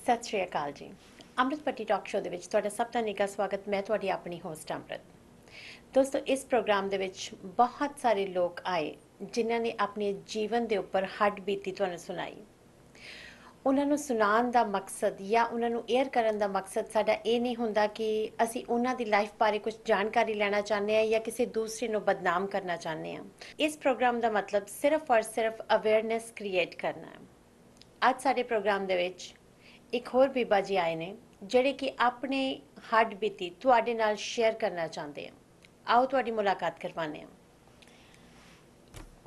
ਸਤਿ ਸ਼੍ਰੀ ਅਕਾਲ ਜੀ। ਅੰਮ੍ਰਿਤ ਪੱਟੀ talk show ਦੇ ਵਿੱਚ ਤੁਹਾਡਾ ਸਭ ਦਾ ਨਿੱਘਾ ਸਵਾਗਤ। ਮੈਂ ਤੁਹਾਡੀ ਆਪਣੀ ਹੋਸਟ ਅੰਮ੍ਰਿਤ। ਦੋਸਤੋ, ਇਸ ਪ੍ਰੋਗਰਾਮ ਦੇ ਵਿੱਚ ਬਹੁਤ ਸਾਰੇ ਲੋਕ ਆਏ ਜਿਨ੍ਹਾਂ ਨੇ ਆਪਣੇ ਜੀਵਨ ਦੇ ਉੱਪਰ ਹੱਡ ਬੀਤੀ ਤੁਹਾਨੂੰ ਸੁਣਾਈ। ਉਹਨਾਂ ਨੂੰ ਸੁਣਾਉਣ ਦਾ ਮਕਸਦ ਜਾਂ ਉਹਨਾਂ ਨੂੰ ਏਅਰ ਕਰਨ ਦਾ ਮਕਸਦ ਸਾਡਾ ਇਹ ਨਹੀਂ ਹੁੰਦਾ ਕਿ ਅਸੀਂ ਉਹਨਾਂ ਦੀ ਲਾਈਫ ਬਾਰੇ ਕੁਝ ਜਾਣਕਾਰੀ ਲੈਣਾ ਚਾਹੁੰਦੇ ਹਾਂ ਜਾਂ ਕਿਸੇ ਦੂਸਰੇ ਨੂੰ ਬਦਨਾਮ ਕਰਨਾ ਚਾਹੁੰਦੇ ਹਾਂ। ਇਸ ਪ੍ਰੋਗਰਾਮ ਦਾ ਮਤਲਬ ਸਿਰਫ ਔਰ ਸਿਰਫ ਅਵੇਅਰਨੈਸ ਕ੍ਰੀਏਟ ਕਰਨਾ ਹੈ। ਅੱਜ ਸਾਡੇ ਪ੍ਰੋਗਰਾਮ ਦੇ ਵਿੱਚ ਇੱਕ ਹੋਰ ਬੀਬਾ ਜੀ ਆਏ ਨੇ ਜਿਹੜੇ ਕਿ ਆਪਣੇ ਹੱਡ ਬੀਤੀ ਤੁਹਾਡੇ ਨਾਲ ਸ਼ੇਅਰ ਕਰਨਾ ਚਾਹੁੰਦੇ ਆ। ਆਓ ਤੁਹਾਡੀ ਮੁਲਾਕਾਤ ਕਰਵਾਉਂਦੇ ਹਾਂ।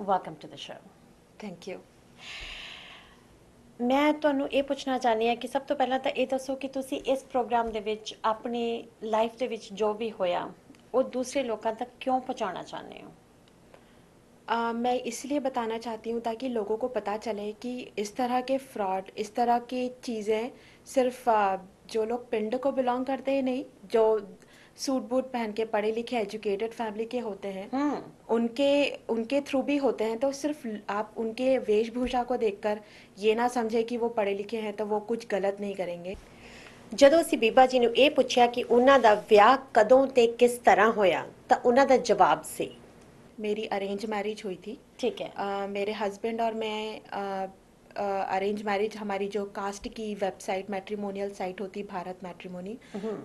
Welcome to the show. Thank you. ਮੈਂ ਤੁਹਾਨੂੰ ਇਹ ਪੁੱਛਣਾ ਚਾਹੁੰਦੀ ਹਾਂ ਕਿ ਸਭ ਤੋਂ ਪਹਿਲਾਂ ਤਾਂ ਇਹ ਦੱਸੋ ਕਿ ਤੁਸੀਂ ਇਸ ਪ੍ਰੋਗਰਾਮ ਦੇ ਵਿੱਚ ਆਪਣੀ ਲਾਈਫ ਦੇ ਵਿੱਚ ਜੋ ਵੀ ਹੋਇਆ ਉਹ ਦੂਸਰੇ ਲੋਕਾਂ ਤੱਕ ਕਿਉਂ ਪਹੁੰਚਾਉਣਾ ਚਾਹੁੰਦੇ ਹੋ? मैं इसलिए बताना चाहती हूँ ताकि लोगों को पता चले कि इस तरह के फ्रॉड, इस तरह की चीज़ें सिर्फ जो लोग पिंड को बिलोंग करते हैं नहीं, जो सूट बूट पहन के पढ़े लिखे एजुकेटेड फैमिली के होते हैं उनके उनके थ्रू भी होते हैं। तो सिर्फ आप उनके वेशभूषा को देखकर ये ना समझे कि वो पढ़े लिखे हैं तो वो कुछ गलत नहीं करेंगे। ਜਦੋਂ ਅਸੀਂ ਬੀਬਾ ਜੀ ਨੂੰ ਇਹ ਪੁੱਛਿਆ ਕਿ ਉਹਨਾਂ ਦਾ ਵਿਆਹ ਕਦੋਂ ਤੇ ਕਿਸ ਤਰ੍ਹਾਂ ਹੋਇਆ ਤਾਂ ਉਹਨਾਂ ਦਾ ਜਵਾਬ ਸੀ मेरी अरेंज मैरिज हुई थी। ठीक है। मेरे हस्बैंड और मैं अरेंज मैरिज, हमारी जो कास्ट की वेबसाइट मैट्रिमोनियल साइट होती भारत मैट्रिमोनी,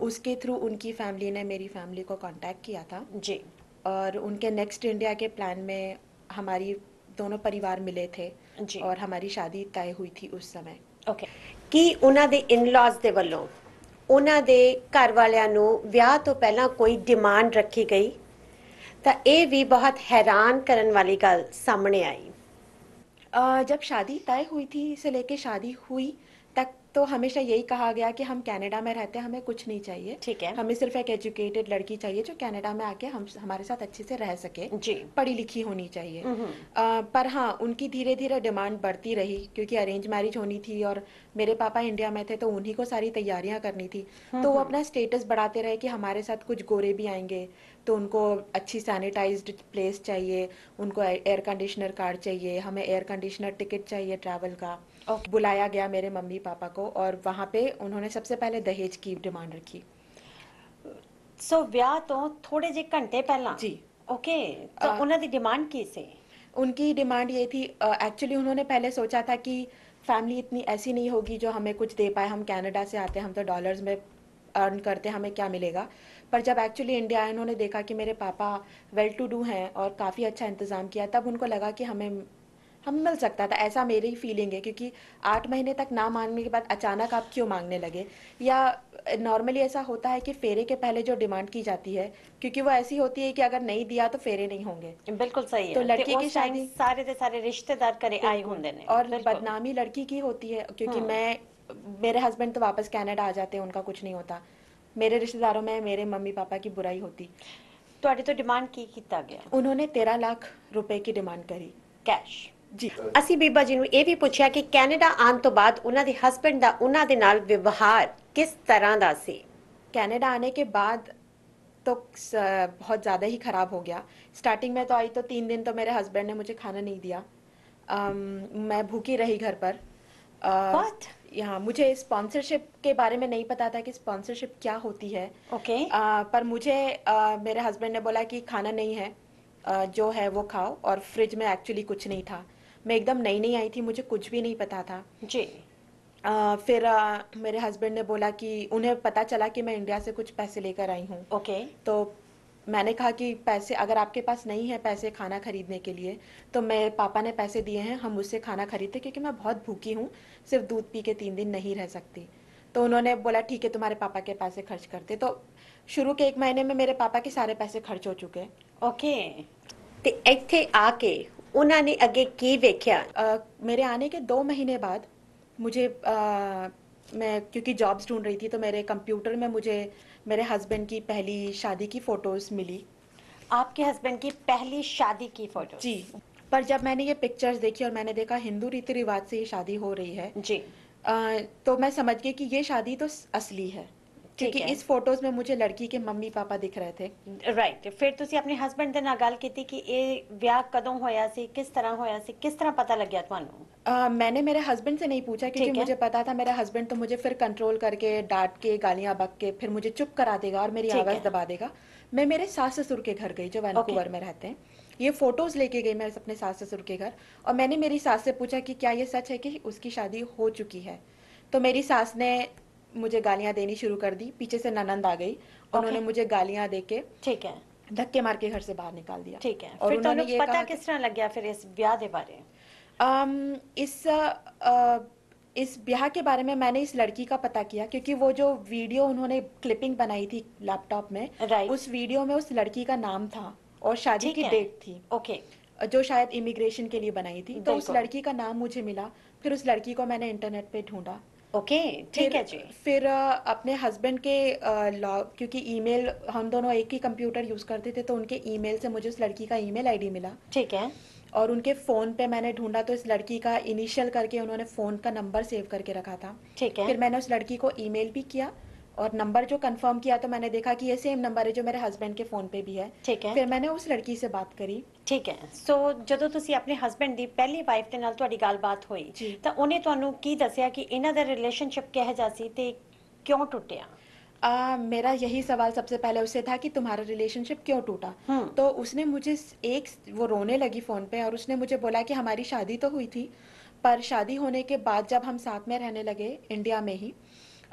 उसके थ्रू उनकी फैमिली ने मेरी फैमिली को कांटेक्ट किया था जी। और उनके नेक्स्ट इंडिया के प्लान में हमारी दोनों परिवार मिले थे जी। और हमारी शादी तय हुई थी उस समय। ओके। ਕੀ ਉਹਨਾਂ ਦੇ ਇਨ-ਲॉज ਦੇ ਵੱਲੋਂ ਉਹਨਾਂ ਦੇ ਘਰ ਵਾਲਿਆਂ ਨੂੰ ਵਿਆਹ ਤੋਂ ਪਹਿਲਾਂ ਕੋਈ ਡਿਮਾਂਡ ਰੱਖੀ ਗਈ? ਤਾਂ ਇਹ ਵੀ बहुत हैरान करने वाली गल सामने आई। जब शादी तय हुई थी से लेके शादी हुई तक तो हमेशा यही कहा गया कि हम कनाडा में रहते हैं, हमें कुछ नहीं चाहिए। ठीक है। हमें सिर्फ एक एजुकेटेड लड़की चाहिए जो कनाडा में आके हमारे साथ अच्छे से रह सके जी। पढ़ी लिखी होनी चाहिए। पर हाँ, उनकी धीरे धीरे डिमांड बढ़ती रही क्योंकि अरेंज मैरिज होनी थी और मेरे पापा इंडिया में थे तो उन्हीं को सारी तैयारियां करनी थी। तो वो अपना स्टेटस बढ़ाते रहे कि हमारे साथ कुछ गोरे भी आएंगे तो उनको अच्छी सैनिटाइज्ड प्लेस चाहिए, उनको एयर कंडीशनर कार चाहिए, हमें एयर कंडीशनर टिकट चाहिए ट्रैवल का। बुलाया गया मेरे मम्मी पापा को और वहाँ पे उन्होंने सबसे पहले दहेज की डिमांड रखी। सो ਵਿਆਹ ਤੋਂ ਥੋੜੇ ਜਿਹੇ ਘੰਟੇ ਪਹਿਲਾਂ जी। ओके। तो ਉਹਨਾਂ ਦੀ डिमांड ਕੀ ਸੀ? उनकी डिमांड ये थी, एक्चुअली उन्होंने पहले सोचा था कि फैमिली इतनी ऐसी नहीं होगी जो हमें कुछ दे पाए, हम कनाडा से आते हैं, हम तो डॉलर्स में अर्न करते हैं, हमें क्या मिलेगा। पर जब एक्चुअली इंडिया आए, उन्होंने देखा कि मेरे पापा वेल टू डू हैं और काफ़ी अच्छा इंतज़ाम किया, तब उनको लगा कि हमें मिल सकता था। ऐसा मेरी फीलिंग है क्योंकि 8 महीने तक ना मांगने के बाद अचानक आप क्यों मांगने लगे। या नॉर्मली ऐसा होता है कि फेरे के पहले जो डिमांड की जाती है क्योंकि वो ऐसी होती है कि अगर नहीं दिया तो फेरे नहीं होंगे। बिल्कुल सही है। तो लड़की की शादी सारे के सारे रिश्तेदार करे आए होंगे ने और बदनामी लड़की की होती है क्योंकि मेरे हस्बैंड तो वापस कनाडा आ जाते हैं, उनका कुछ नहीं होता। मेरे रिश्तेदारों में मेरे मम्मी पापा की बुराई होती। ਤੁਹਾਡੀ ਤੋਂ डिमांड की ਕੀਤਾ ਗਿਆ? उन्होंने 13 लाख रुपए की डिमांड करी कैश जी। ਅਸੀਂ ਬੀਬਾ ਜੀ ਨੂੰ ਇਹ ਵੀ ਪੁੱਛਿਆ ਕਿ ਕੈਨੇਡਾ ਆਉਣ ਤੋਂ ਬਾਅਦ ਉਹਨਾਂ ਦੇ ਹਸਬੈਂਡ ਦਾ ਉਹਨਾਂ ਦੇ ਨਾਲ ਵਿਵਹਾਰ किस तरह ਦਾ ਸੀ? कनाडा आने के बाद तो बहुत ज़्यादा ही ख़राब हो गया। स्टार्टिंग में तो आई तो 3 दिन तो मेरे हस्बैंड ने मुझे खाना नहीं दिया। मैं भूखी रही घर पर। यहाँ मुझे स्पॉन्सरशिप के बारे में नहीं पता था कि स्पॉन्सरशिप क्या होती है। ओके। पर मुझे मेरे हस्बैंड ने बोला कि खाना नहीं है, जो है वो खाओ। और फ्रिज में एक्चुअली कुछ नहीं था। मैं एकदम नई नई आई थी, मुझे कुछ भी नहीं पता था जी। फिर मेरे हस्बैंड ने बोला कि उन्हें पता चला कि मैं इंडिया से कुछ पैसे लेकर आई हूँ। ओके। तो मैंने कहा कि पैसे अगर आपके पास नहीं है पैसे खाना खरीदने के लिए तो मेरे पापा ने पैसे दिए हैं, हम उससे खाना खरीदते क्योंकि मैं बहुत भूखी हूँ, सिर्फ दूध पी के 3 दिन नहीं रह सकती। तो उन्होंने बोला ठीक है तुम्हारे पापा के पैसे खर्च करते। तो शुरू के 1 महीने में मेरे पापा के सारे पैसे खर्च हो चुके। ओके। ਤੇ ਇੱਥੇ ਆ ਕੇ ਉਹਨਾਂ ਨੇ ਅੱਗੇ ਕੀ ਵੇਖਿਆ? मेरे आने के 2 महीने बाद मुझे मैं क्योंकि जॉब्स ढूंढ रही थी तो मेरे कंप्यूटर में मुझे मेरे हस्बैंड की पहली शादी की फ़ोटोज़ मिली। आपके हस्बैंड की पहली शादी की फोटो? जी। पर जब मैंने ये पिक्चर्स देखी और मैंने देखा हिंदू रीति रिवाज से ये शादी हो रही है जी। तो मैं समझ गई कि ये शादी तो असली है क्योंकि इस फोटोज में मुझे लड़की के मम्मी पापा दिख रहे थे। राइट। फिर ਤੁਸੀਂ ਆਪਣੇ ਹਸਬੈਂਡ ਦੇ ਨਾਲ ਗੱਲ ਕੀਤੀ ਕਿ ਇਹ ਵਿਆਹ ਕਦੋਂ ਹੋਇਆ ਸੀ, ਕਿਸ ਤਰ੍ਹਾਂ ਹੋਇਆ ਸੀ, ਕਿਸ ਤਰ੍ਹਾਂ ਪਤਾ ਲੱਗਿਆ ਤੁਹਾਨੂੰ? मैंने मेरे हस्बैंड से नहीं पूछा क्योंकि ठीक है, मुझे पता था मेरा हस्बैंड तो मुझे फिर कंट्रोल करके डांट के गालियां बक के फिर मुझे चुप करा देगा और मेरी ठीक आवाज़ है, दबा देगा। मैं मेरे सास ससुर के घर गई जो ओके, वैंकूवर में रहते हैं। ये फोटोज लेके गई मैं अपने सास ससुर के घर, और मैंने मेरी सास से पूछा कि क्या ये सच है कि उसकी शादी हो चुकी है। तो मेरी सास ने मुझे गालियां देनी शुरू कर दी, पीछे से ननंद आ गई, ओके, उन्होंने मुझे गालियां दे के ठीक है, धक्के मार के घर से बाहर निकाल दिया। ठीक है। और फिर उन्होंने ਤੁਹਾਨੂੰ ये ਪਤਾ कहा कि ਕਿਸ ਤਰ੍ਹਾਂ ਲੱਗਿਆ ਫਿਰ ਇਸ ਵਿਆਹ ਦੇ ਬਾਰੇ? इस इस ब्याह के बारे में मैंने इस लड़की का पता किया क्योंकि वो जो वीडियो उन्होंने क्लिपिंग बनाई थी लैपटॉप में, राइट, उस वीडियो में उस लड़की का नाम था और शादी ठीक की है, डेट थी, ओके, जो शायद इमिग्रेशन के लिए बनाई थी। तो उस बिल्कुल, लड़की का नाम मुझे मिला। फिर उस लड़की को मैंने इंटरनेट पे ढूंढा। ओके, ठीक फिर है जी, फिर अपने हस्बैंड के लॉग, क्योंकि ईमेल हम दोनों एक ही कंप्यूटर यूज़ करते थे, तो उनके ईमेल से मुझे उस लड़की का ईमेल आईडी मिला। ठीक है, और उनके फ़ोन पे मैंने ढूंढा तो इस लड़की का इनिशियल करके उन्होंने फ़ोन का नंबर सेव करके रखा था। ठीक है, फिर मैंने उस लड़की को ईमेल भी किया और नंबर जो कंफर्म किया तो मैंने देखा कि ये सेम नंबर है जो मेरे हस्बैंड के फ़ोन पे भी है। ठीक है, फिर मैंने उस लड़की से बात करी। ਠੀਕ ਹੈ। ਸੋ ਜਦੋਂ ਤੁਸੀਂ ਆਪਣੇ ਹਸਬੰਡ ਦੀ ਪਹਿਲੀ ਵਾਈਫ ਦੇ ਨਾਲ ਤੁਹਾਡੀ ਗੱਲਬਾਤ ਹੋਈ जी। ਤਾਂ ਉਹਨੇ ਤੁਹਾਨੂੰ ਕੀ ਦੱਸਿਆ ਕਿ ਇਹਨਾਂ ਦਾ ਰਿਲੇਸ਼ਨਸ਼ਿਪ ਕਿਹੋ ਜਿਹਾ ਸੀ ਤੇ ਕਿਉਂ ਟੁੱਟਿਆ? मेरा यही सवाल सबसे पहले उससे था कि तुम्हारा रिलेशनशिप क्यों टूटा। हम्म, तो उसने मुझे वो रोने लगी फ़ोन पे और उसने मुझे बोला कि हमारी शादी तो हुई थी, पर शादी होने के बाद जब हम साथ में रहने लगे इंडिया में ही,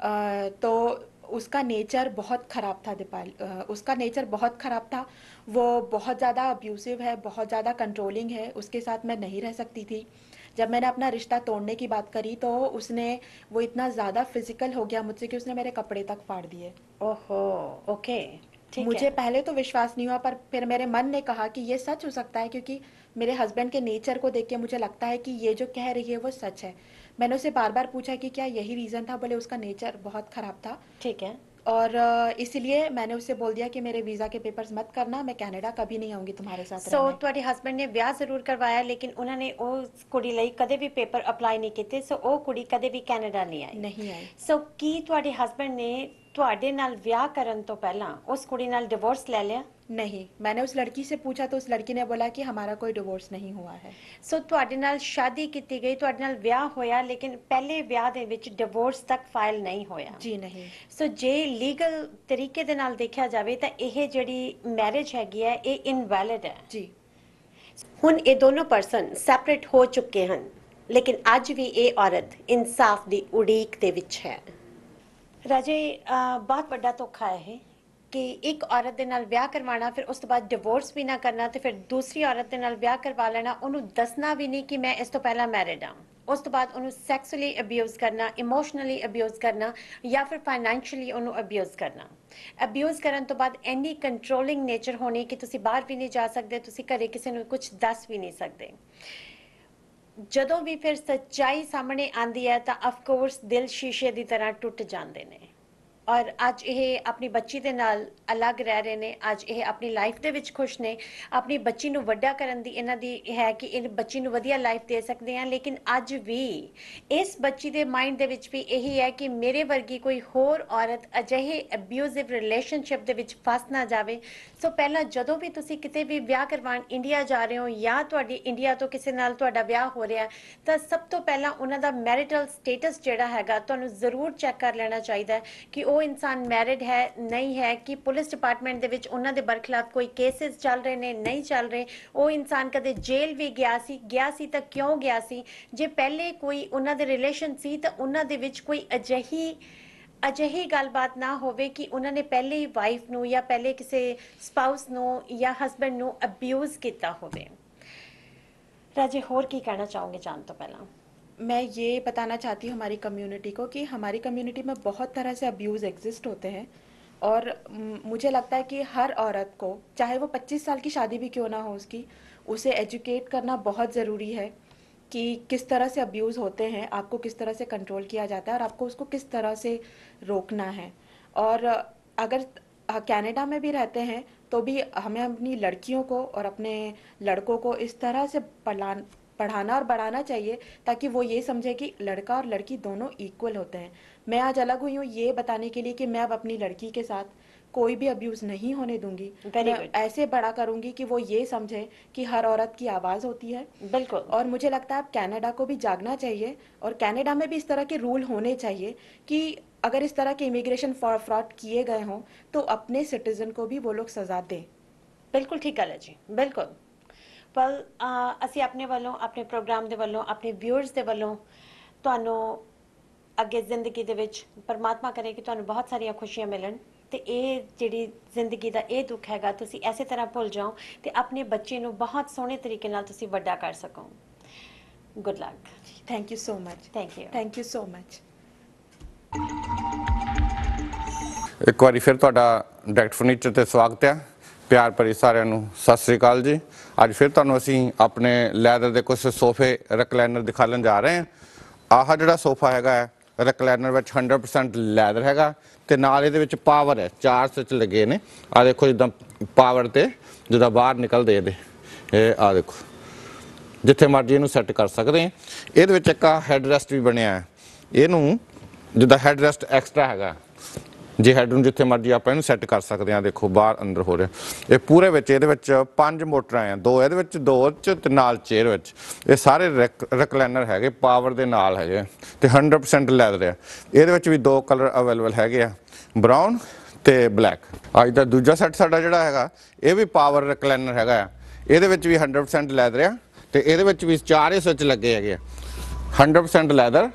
तो उसका नेचर बहुत ख़राब था उसका नेचर बहुत ख़राब था। वो बहुत ज़्यादा अब्यूसिव है, बहुत ज़्यादा कंट्रोलिंग है, उसके साथ मैं नहीं रह सकती थी। जब मैंने अपना रिश्ता तोड़ने की बात करी तो उसने वो इतना ज़्यादा फिजिकल हो गया मुझसे कि उसने मेरे कपड़े तक फाड़ दिए। ओहो, ओके, ठीक है, मुझे पहले तो विश्वास नहीं हुआ, पर फिर मेरे मन ने कहा कि ये सच हो सकता है क्योंकि मेरे हस्बैंड के नेचर को देख के मुझे लगता है कि ये जो कह रही है वो सच है। मैंने उसे बार बार पूछा कि क्या यही रीज़न था, बोले उसका नेचर बहुत ख़राब था। ठीक है। और इसलिए मैंने उससे बोल दिया कि मेरे वीज़ा के पेपर्स मत करना, मैं कनाडा कभी नहीं आऊँगी तुम्हारे साथ ਸੋ रहने। ਤੁਹਾਡੇ ਹਸਬੰਡ ਨੇ ਵਿਆਹ ਜ਼ਰੂਰ ਕਰਵਾਇਆ ਲੇਕਿਨ ਉਹਨਾਂ ਨੇ ਉਸ ਕੁੜੀ ਲਈ ਕਦੇ ਵੀ ਪੇਪਰ ਅਪਲਾਈ ਨਹੀਂ ਕੀਤੇ ਸੋ ਉਹ ਕੁੜੀ ਕਦੇ ਵੀ ਕੈਨੇਡਾ ਨਹੀਂ ਆਈ। नहीं आई। ਸੋ ਕੀ ਤੁਹਾਡੇ ਹਸਬੰਡ ਨੇ ਤੁਹਾਡੇ ਨਾਲ ਵਿਆਹ ਕਰਨ ਤੋਂ ਪਹਿਲਾਂ ਉਸ ਕੁੜੀ ਨਾਲ ਡਿਵੋਰਸ ਲੈ ਲਿਆ? नहीं, मैंने उस लड़की से पूछा तो उस लड़की ने बोला कि हमारा कोई डिवोर्स नहीं हुआ है। ਸੋ ਤੁਹਾਡੇ ਨਾਲ ਸ਼ਾਦੀ ਕੀਤੀ ਗਈ ਤੁਹਾਡੇ ਨਾਲ ਵਿਆਹ ਹੋਇਆ ਲੇਕਿन ਪਹਿਲੇ ਵਿਆਹ ਦੇ ਵਿੱਚ ਡਿਵੋਰਸ ਤੱਕ ਫਾਈਲ ਨਹੀਂ ਹੋਇਆ। जी नहीं। ਸੋ ਜੇ ਲੀਗਲ ਤਰੀਕੇ ਦੇ ਨਾਲ ਦੇਖਿਆ ਜਾਵੇ ਤਾਂ ਇਹ ਜਿਹੜੀ ਮੈਰਿਜ ਹੈਗੀ ਹੈ ਇਹ ਇਨਵੈਲਿਡ ਹੈ। जी। ਹੁਣ ਇਹ ਦੋਨੋਂ ਪਰਸਨ ਸੈਪਰੇਟ ਹੋ ਚੁੱਕੇ ਹਨ ਲੇਕਿਨ ਅੱਜ ਵੀ ਇਹ ਔਰਤ ਇਨਸਾਫ ਦੀ ਉਡੀਕ ਦੇ ਵਿੱਚ ਹੈ। ਰਾਜੇ ਬਹੁਤ ਵੱਡਾ ਧੋਖਾ ਹੈ ਇਹ ਕਿ ਇੱਕ ਔਰਤ ਦੇ ਨਾਲ ਵਿਆਹ ਕਰਵਾਉਣਾ ਫਿਰ ਉਸ ਤੋਂ ਬਾਅਦ ਡਿਵੋਰਸ ਵੀ ਨਾ ਕਰਨਾ ਤੇ ਫਿਰ ਦੂਸਰੀ ਔਰਤ ਦੇ ਨਾਲ ਵਿਆਹ ਕਰਵਾ ਲੈਣਾ ਉਹਨੂੰ ਦੱਸਣਾ ਵੀ ਨਹੀਂ ਕਿ ਮੈਂ ਇਸ ਤੋਂ ਪਹਿਲਾਂ ਮੈਰਿਡ ਹਾਂ ਉਸ ਤੋਂ ਬਾਅਦ ਉਹਨੂੰ ਸੈਕਸੁਅਲੀ ਅਬਿਊਜ਼ ਕਰਨਾ ਇਮੋਸ਼ਨਲੀ ਅਬਿਊਜ਼ ਕਰਨਾ ਜਾਂ ਫਿਰ ਫਾਈਨੈਂਸ਼ੀਅਲੀ ਉਹਨੂੰ ਅਬਿਊਜ਼ ਕਰਨਾ ਅਬਿਊਜ਼ ਕਰਨ ਤੋਂ ਬਾਅਦ ਇੰਨੀ ਕੰਟਰੋਲਿੰਗ ਨੇਚਰ ਹੋਣੀ ਕਿ ਤੁਸੀਂ ਬਾਹਰ ਵੀ ਨਹੀਂ ਜਾ ਸਕਦੇ ਤੁਸੀਂ ਘਰੇ ਕਿਸੇ ਨੂੰ ਕੁਝ ਦੱਸ ਵੀ ਨਹੀਂ ਸਕਦੇ ਜਦੋਂ ਵੀ ਫਿਰ ਸੱਚਾਈ ਸਾਹਮਣੇ ਆਂਦੀ ਹੈ ਤਾਂ ਆਫ ਕੋਰਸ ਦਿਲ ਸ਼ੀਸ਼ੇ ਦੀ ਤਰ੍ਹਾਂ ਟੁੱਟ ਜਾਂਦੇ ਨੇ ਔਰ ਅੱਜ ਇਹ ਆਪਣੀ ਬੱਚੀ ਦੇ ਨਾਲ ਅਲੱਗ ਰਹਿ ਰਹੇ ਨੇ ਅੱਜ ਇਹ ਆਪਣੀ ਲਾਈਫ ਦੇ ਵਿੱਚ ਖੁਸ਼ ਨੇ ਆਪਣੀ ਬੱਚੀ ਨੂੰ ਵੱਡਾ ਕਰਨ ਦੀ ਇਹਨਾਂ ਦੀ ਹੈ ਕਿ ਇਹ ਬੱਚੀ ਨੂੰ ਵਧੀਆ ਲਾਈਫ ਦੇ ਸਕਦੇ ਆ ਲੇਕਿਨ ਅੱਜ ਵੀ ਇਸ ਬੱਚੀ ਦੇ ਮਾਈਂਡ ਦੇ ਵਿੱਚ ਵੀ ਇਹੀ ਹੈ ਕਿ ਮੇਰੇ ਵਰਗੀ ਕੋਈ ਹੋਰ ਔਰਤ ਅਜਿਹੇ ਅਬਿਊਜ਼ਿਵ ਰਿਲੇਸ਼ਨਸ਼ਿਪ ਦੇ ਵਿੱਚ ਫਸ ਨਾ ਜਾਵੇ ਸੋ ਪਹਿਲਾਂ ਜਦੋਂ ਵੀ ਤੁਸੀਂ ਕਿਤੇ ਵੀ ਵਿਆਹ ਕਰਵਾਉਣ ਇੰਡੀਆ ਜਾ ਰਹੇ ਹੋ ਜਾਂ ਤੁਹਾਡੀ ਇੰਡੀਆ ਤੋਂ ਕਿਸੇ ਨਾਲ ਤੁਹਾਡਾ ਵਿਆਹ ਹੋ ਰਿਹਾ ਤਾਂ ਸਭ ਤੋਂ ਪਹਿਲਾਂ ਉਹਨਾਂ ਦਾ ਮੈਰਿਟਲ ਸਟੇਟਸ ਜਿਹੜਾ ਹੈਗਾ ਤੁਹਾਨੂੰ ਜ਼ਰੂਰ ਚੈੱਕ ਕਰ ਲੈਣਾ ਚਾਹੀਦਾ ਹੈ ਕਿ ਉਹ ਇਨਸਾਨ ਮੈਰਿਡ ਹੈ ਨਹੀਂ ਹੈ ਕਿ ਪੁਲਿਸ ਡਿਪਾਰਟਮੈਂਟ ਦੇ ਵਿੱਚ ਉਹਨਾਂ ਦੇ ਬਰਖਲਾਫ ਕੋਈ ਕੇਸਿਸ ਚੱਲ ਰਹੇ ਨੇ ਨਹੀਂ ਚੱਲ ਰਹੇ ਉਹ ਇਨਸਾਨ ਕਦੇ ਜੇਲ੍ਹ ਵੀ ਗਿਆ ਸੀ ਤਾਂ ਕਿਉਂ ਗਿਆ ਸੀ ਜੇ ਪਹਿਲੇ ਕੋਈ ਉਹਨਾਂ ਦੇ ਰਿਲੇਸ਼ਨ ਸੀ ਤਾਂ ਉਹਨਾਂ ਦੇ ਵਿੱਚ ਕੋਈ ਅਜਿਹੀ ਗੱਲਬਾਤ ਨਾ ਹੋਵੇ ਕਿ ਉਹਨਾਂ ਨੇ ਪਹਿਲੇ ਹੀ ਵਾਈਫ ਨੂੰ ਜਾਂ ਪਹਿਲੇ ਕਿਸੇ ਸਪਾਊਸ ਨੂੰ ਜਾਂ ਹਸਬੈਂਡ ਨੂੰ ਅਬਿਊਜ਼ ਕੀਤਾ ਹੋਵੇ ਰਾਜੇ ਹੋਰ ਕੀ ਕਹਿਣਾ ਚਾਹੋਗੇ ਜਾਣ ਤੋਂ ਪਹਿਲਾਂ मैं ये बताना चाहती हूँ हमारी कम्युनिटी को कि हमारी कम्युनिटी में बहुत तरह से अब्यूज़ एग्जिस्ट होते हैं। और मुझे लगता है कि हर औरत को, चाहे वो 25 साल की शादी भी क्यों ना हो उसकी, उसे एजुकेट करना बहुत ज़रूरी है कि किस तरह से अब्यूज़ होते हैं, आपको किस तरह से कंट्रोल किया जाता है और आपको उसको किस तरह से रोकना है। और अगर कनाडा में भी रहते हैं तो भी हमें अपनी लड़कियों को और अपने लड़कों को इस तरह से पढ़ाना और बढ़ाना चाहिए ताकि वो ये समझे कि लड़का और लड़की दोनों इक्वल होते हैं। मैं आज अलग हुई हूँ ये बताने के लिए कि मैं अब अपनी लड़की के साथ कोई भी अब्यूज़ नहीं होने दूंगी। Very मैं good. ऐसे बड़ा करूंगी कि वो ये समझे कि हर औरत की आवाज़ होती है। बिल्कुल। और मुझे लगता है अब कनाडा को भी जागना चाहिए, और कनाडा में भी इस तरह के रूल होने चाहिए कि अगर इस तरह के इमिग्रेशन फ्रॉड किए गए हों तो अपने सिटीजन को भी वो लोग सज़ा दें। ਬਿਲਕੁਲ ਠੀਕ ਗੱਲ ਹੈ ਜੀ, ਬਿਲਕੁਲ। ਪਰ ਅਸੀਂ ਆਪਣੇ ਵੱਲੋਂ, ਆਪਣੇ ਪ੍ਰੋਗਰਾਮ ਦੇ ਵੱਲੋਂ, ਆਪਣੇ ਵਿਊਅਰਸ ਦੇ ਵੱਲੋਂ ਤੁਹਾਨੂੰ ਅੱਗੇ ਜ਼ਿੰਦਗੀ ਦੇ ਵਿੱਚ ਪਰਮਾਤਮਾ ਕਰੇ ਕਿ ਤੁਹਾਨੂੰ ਬਹੁਤ ਸਾਰੀਆਂ ਖੁਸ਼ੀਆਂ ਮਿਲਣ, ਤੇ ਇਹ ਜਿਹੜੀ ਜ਼ਿੰਦਗੀ ਦਾ ਇਹ ਦੁੱਖ ਹੈਗਾ ਤੁਸੀਂ ਐਸੇ ਤਰ੍ਹਾਂ ਭੁੱਲ ਜਾਓ ਤੇ ਆਪਣੇ ਬੱਚੇ ਨੂੰ ਬਹੁਤ ਸੋਹਣੇ ਤਰੀਕੇ ਨਾਲ ਤੁਸੀਂ ਵੱਡਾ ਕਰ ਸਕੋ। Good luck. Thank you so much. Thank you. Thank you so much. ਇੱਕ ਵਾਰੀ ਫਿਰ ਤੁਹਾਡਾ ਡਾਇਰੈਕਟ ਫਰਨੀਚਰ ਤੇ ਸਵਾਗਤ ਹੈ। ਪਿਆਰ ਭਰੀ ਸਾਰਿਆਂ ਨੂੰ ਸਤਿ ਸ੍ਰੀ ਅਕਾਲ ਜੀ। ਅੱਜ ਫਿਰ ਤੁਹਾਨੂੰ ਅਸੀਂ ਆਪਣੇ ਲੈਦਰ ਦੇ ਕੁਝ ਸੋਫੇ ਰਿਕਲਾਈਨਰ ਦਿਖਾਉਣ ਜਾ ਰਹੇ ਹਾਂ। ਆਹ ਜਿਹੜਾ ਸੋਫਾ ਹੈਗਾ ਰਿਕਲਾਈਨਰ ਵਿੱਚ 100% ਲੈਦਰ ਹੈਗਾ ਤੇ ਨਾਲ ਇਹਦੇ ਵਿੱਚ ਪਾਵਰ ਹੈ, 4 ਸਵਿਚ ਲੱਗੇ ਨੇ। ਆ ਦੇਖੋ ਜਿੱਦਾਂ ਪਾਵਰ ਤੇ ਜਿੱਦਾਂ ਬਾਹਰ ਨਿਕਲਦੇ ਇਹਦੇ, ਇਹ ਆ ਦੇਖੋ ਜਿੱਥੇ ਮਰਜ਼ੀ ਇਹਨੂੰ ਸੈੱਟ ਕਰ ਸਕਦੇ ਹਾਂ। ਇਹਦੇ ਵਿੱਚ ਇੱਕ ਹੈਡ ਰੈਸਟ ਵੀ ਬਣਿਆ ਹੈ, ਇਹਨੂੰ ਜਿੱਦਾਂ ਹੈਡ ਰੈਸਟ ਐਕਸਟਰਾ ਹੈਗਾ, ਜੇ ਹੈਡ ਨੂੰ ਜਿੱਥੇ ਮਰਜ਼ੀ ਆਪਾਂ ਇਹਨੂੰ ਸੈੱਟ ਕਰ ਸਕਦੇ ਹਾਂ। ਦੇਖੋ ਬਾਹਰ ਅੰਦਰ ਹੋ ਰਿਹਾ। ਇਹ ਪੂਰੇ ਵਿੱਚ ਇਹਦੇ ਵਿੱਚ 5 ਮੋਟਰਾਂ ਆ, 2 ਇਹਦੇ ਵਿੱਚ, 2 ਚ ਤੇ ਨਾਲ ਚੇਅਰ ਵਿੱਚ। ਇਹ ਸਾਰੇ ਰਿਕਲਾਈਨਰ ਹੈਗੇ, ਪਾਵਰ ਦੇ ਨਾਲ ਹੈਗੇ ਤੇ 100% ਲੈਦਰ ਆ। ਇਹਦੇ ਵਿੱਚ ਵੀ 2 ਕਲਰ ਅਵੇਲੇਬਲ ਹੈਗੇ ਆ, ਬਰਾਊਨ ਤੇ ਬਲੈਕ। ਅੱਜ ਦਾ ਦੂਜਾ ਸੈੱਟ ਸਾਡਾ ਜਿਹੜਾ ਹੈਗਾ ਇਹ ਵੀ ਪਾਵਰ ਰਿਕਲਾਈਨਰ ਹੈਗਾ ਆ। ਇਹਦੇ ਵਿੱਚ ਵੀ 100% ਲੈਦਰ ਆ ਤੇ ਇਹਦੇ ਵਿੱਚ ਵੀ 4 ਹੀ ਸਵਿਚ ਲੱਗੇ ਹੈਗੇ ਆ। 100% ਲੈਦਰ,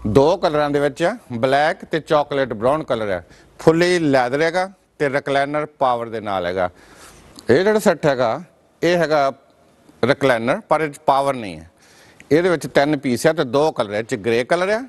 2 ਕਲਰਾਂ ਦੇ ਵਿੱਚ ਆ, ਬਲੈਕ ਤੇ ਚਾਕਲੇਟ ਬਰਾਊਨ ਕਲਰ ਹੈ। ਫੁੱਲੀ ਲੈਦਰ ਹੈਗਾ ਤੇ ਰਿਕਲਾਈਨਰ ਪਾਵਰ ਦੇ ਨਾਲ ਹੈਗਾ। ਇਹ ਜਿਹੜਾ ਸੈੱਟ ਹੈਗਾ ਇਹ ਹੈਗਾ ਰਿਕਲਾਈਨਰ, ਪਰ ਇਹ 'ਚ ਪਾਵਰ ਨਹੀਂ ਹੈ। ਇਹਦੇ ਵਿੱਚ 3 ਪੀਸ ਆ ਤੇ 2 ਕਲਰ ਹੈ, ਇਹ 'ਚ ਗ੍ਰੇ ਕਲਰ ਆ